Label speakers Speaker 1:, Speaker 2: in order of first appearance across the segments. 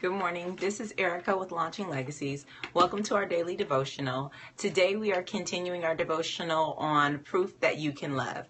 Speaker 1: Good morning. This is Erica with Launching Legacies. Welcome to our daily devotional. Today we are continuing our devotional on proof that you can love.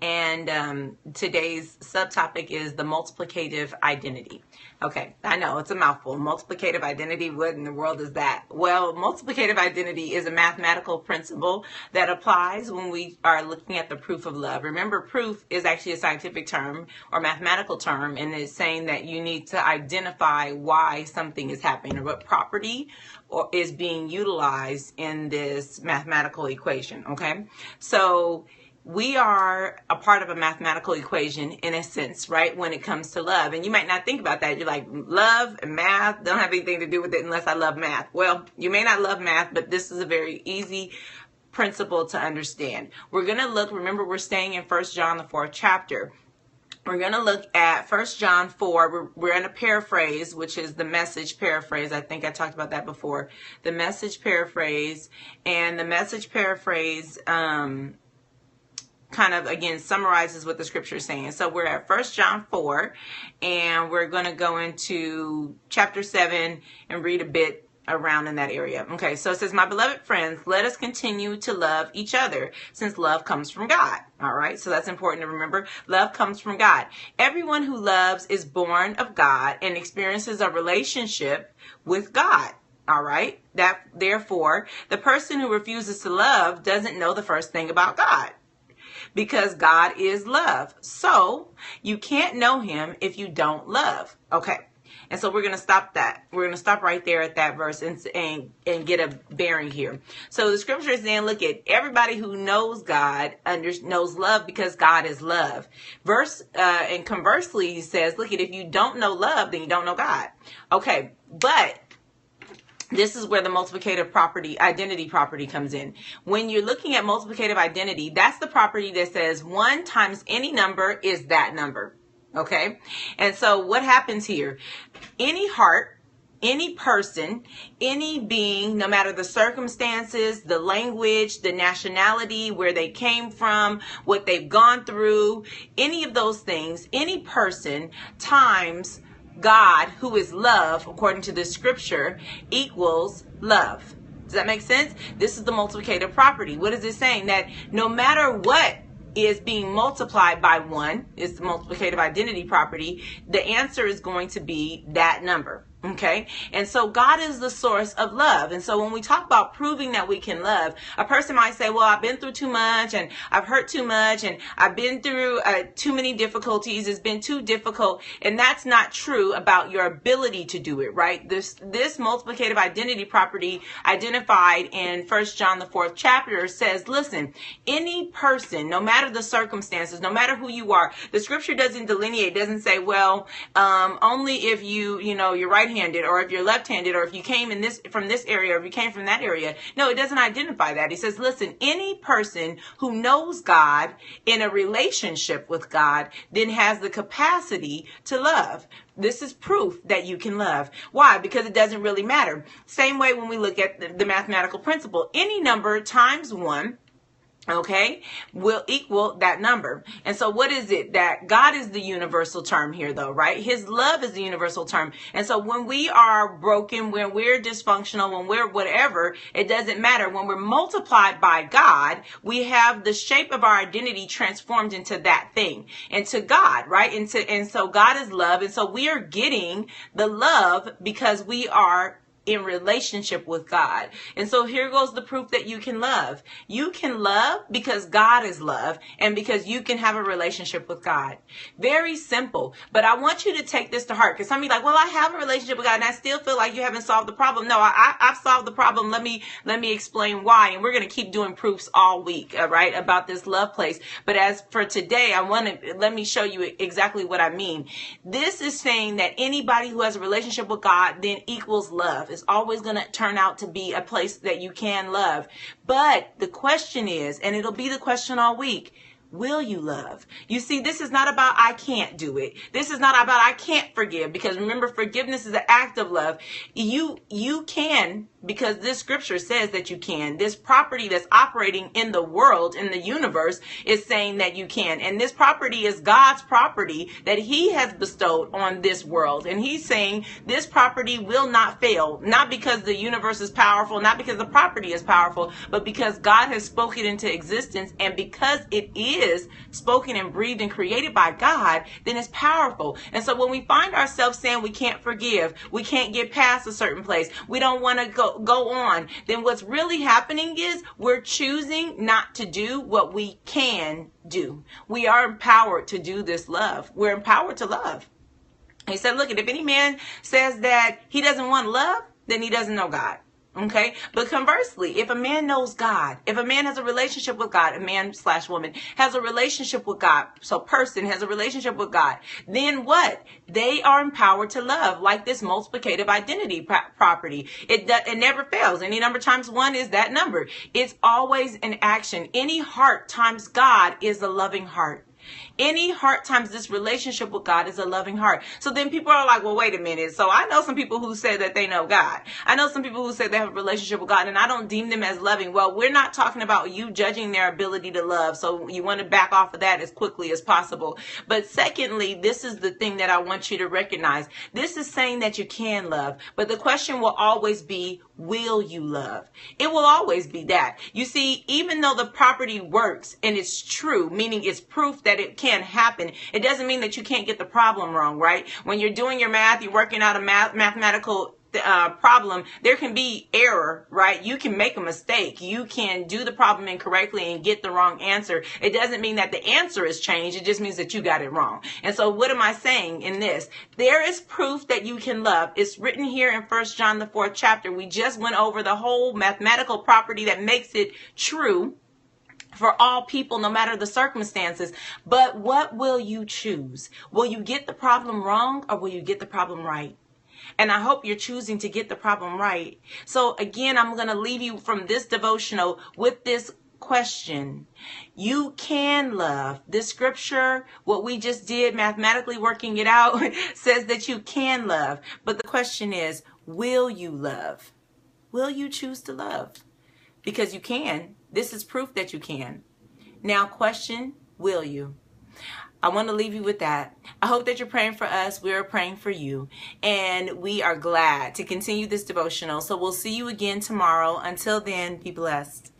Speaker 1: And today's subtopic is the multiplicative identity. Okay, I know it's a mouthful. Multiplicative identity, what in the world is that? Well, multiplicative identity is a mathematical principle that applies when we are looking at the proof of love. Remember, proof is actually a scientific term or mathematical term, and it's saying that you need to identify why something is happening or what property or is being utilized in this mathematical equation. Okay, so we are a part of a mathematical equation in a sense, right, when it comes to love. And you might not think about that. You're like, love and math don't have anything to do with it unless I love math. Well, you may not love math, but this is a very easy principle to understand. We're going to look, remember, we're staying in 1 John, the 4th chapter. We're going to look at 1 John 4. We're in a paraphrase, which is the Message paraphrase. I think I talked about that before. The Message paraphrase. And the Message paraphrase kind of, again, summarizes what the scripture is saying. So we're at 1 John 4, and we're going to go into chapter 7 and read a bit around in that area. Okay, so it says, "My beloved friends, let us continue to love each other, since love comes from God." All right, so that's important to remember. Love comes from God. Everyone who loves is born of God and experiences a relationship with God. All right, therefore, the person who refuses to love doesn't know the first thing about God, because God is love. So you can't know him if you don't love. Okay. And so we're going to stop that. We're going to stop right there at that verse and get a bearing here. So the scripture is saying, look, at everybody who knows God knows love, because God is love. And conversely, he says, look, at if you don't know love, then you don't know God. Okay, but this is where the multiplicative identity property comes in. When you're looking at multiplicative identity, that's the property that says 1 times any number is that number. Okay? And so what happens here? Any heart, any person, any being, no matter the circumstances, the language, the nationality, where they came from, what they've gone through, any of those things, any person times God, who is love, according to the scripture, equals love. Does that make sense? This is the multiplicative property. What is it saying? That no matter what is being multiplied by 1, it's the multiplicative identity property, the answer is going to be that number. Okay, and so God is the source of love. And so when we talk about proving that we can love, a person might say, well, I've been through too much, and I've hurt too much, and I've been through too many difficulties. It's been too difficult. And that's not true about your ability to do it, right? This multiplicative identity property identified in 1 John, the 4th chapter, says, listen, any person, no matter the circumstances, no matter who you are, the scripture doesn't delineate, doesn't say, well, only if you're right-handed, or if you're left-handed, or if you came from this area, or if you came from that area. No, it doesn't identify that. He says, listen, any person who knows God, in a relationship with God, then has the capacity to love. This is proof that you can love. Why? Because it doesn't really matter. Same way when we look at the mathematical principle, any number times 1, okay, will equal that number. And so what is it? That God is the universal term here, though, right? His love is the universal term. And so when we are broken, when we're dysfunctional, when we're whatever, it doesn't matter. When we're multiplied by God, we have the shape of our identity transformed into that thing, into God, right? And so God is love. And so we are getting the love because we are in relationship with God. And so here goes the proof that you can love. You can love because God is love, and because you can have a relationship with God. Very simple. But I want you to take this to heart, because some of you are like, well, I have a relationship with God and I still feel like you haven't solved the problem. No, I've solved the problem. Let me explain why. And we're going to keep doing proofs all week, right, about this love place. But as for today, let me show you exactly what I mean. This is saying that anybody who has a relationship with God then equals love. It's always going to turn out to be a place that you can love. But the question is, and it'll be the question all week, will you love? You see, this is not about I can't do it. This is not about I can't forgive, because remember, forgiveness is an act of love. You can, because this scripture says that you can. This property that's operating in the world, in the universe, is saying that you can. And this property is God's property that he has bestowed on this world. And he's saying this property will not fail, not because the universe is powerful, not because the property is powerful, but because God has spoken into existence. And because it is spoken and breathed and created by God, then it's powerful. And so when we find ourselves saying we can't forgive, we can't get past a certain place, we don't want to go on, then what's really happening is we're choosing not to do what we can do. We are empowered to do this love. We're empowered to love. He said, look, if any man says that he doesn't want love, then he doesn't know God. Okay. But conversely, if a man knows God, if a man has a relationship with God, a man/woman has a relationship with God, so person has a relationship with God, then what? They are empowered to love, like this multiplicative identity property. It never fails. Any number times one is that number. It's always in action. Any heart times God is a loving heart. Any heart times this relationship with God is a loving heart. So then people are like, well, wait a minute. So I know some people who say that they know God. I know some people who say they have a relationship with God, and I don't deem them as loving. Well, we're not talking about you judging their ability to love. So you want to back off of that as quickly as possible. But secondly, this is the thing that I want you to recognize. This is saying that you can love, but the question will always be, will you love? It will always be that. You see, even though the property works and it's true, meaning it's proof that it can happen, it doesn't mean that you can't get the problem wrong, right? When you're doing your math, you're working out a mathematical problem, there can be error, right? You can make a mistake. You can do the problem incorrectly and get the wrong answer. It doesn't mean that the answer has changed. It just means that you got it wrong. And so what am I saying in this? There is proof that you can love. It's written here in 1 John, the 4th chapter. We just went over the whole mathematical property that makes it true for all people, no matter the circumstances. But what will you choose? Will you get the problem wrong, or will you get the problem right? And I hope you're choosing to get the problem right. So again, I'm going to leave you from this devotional with this question. You can love. This scripture, what we just did, mathematically working it out, says that you can love. But the question is, will you love? Will you choose to love? Because you can. This is proof that you can. Now, question, will you? I want to leave you with that. I hope that you're praying for us. We are praying for you. And we are glad to continue this devotional. So we'll see you again tomorrow. Until then, be blessed.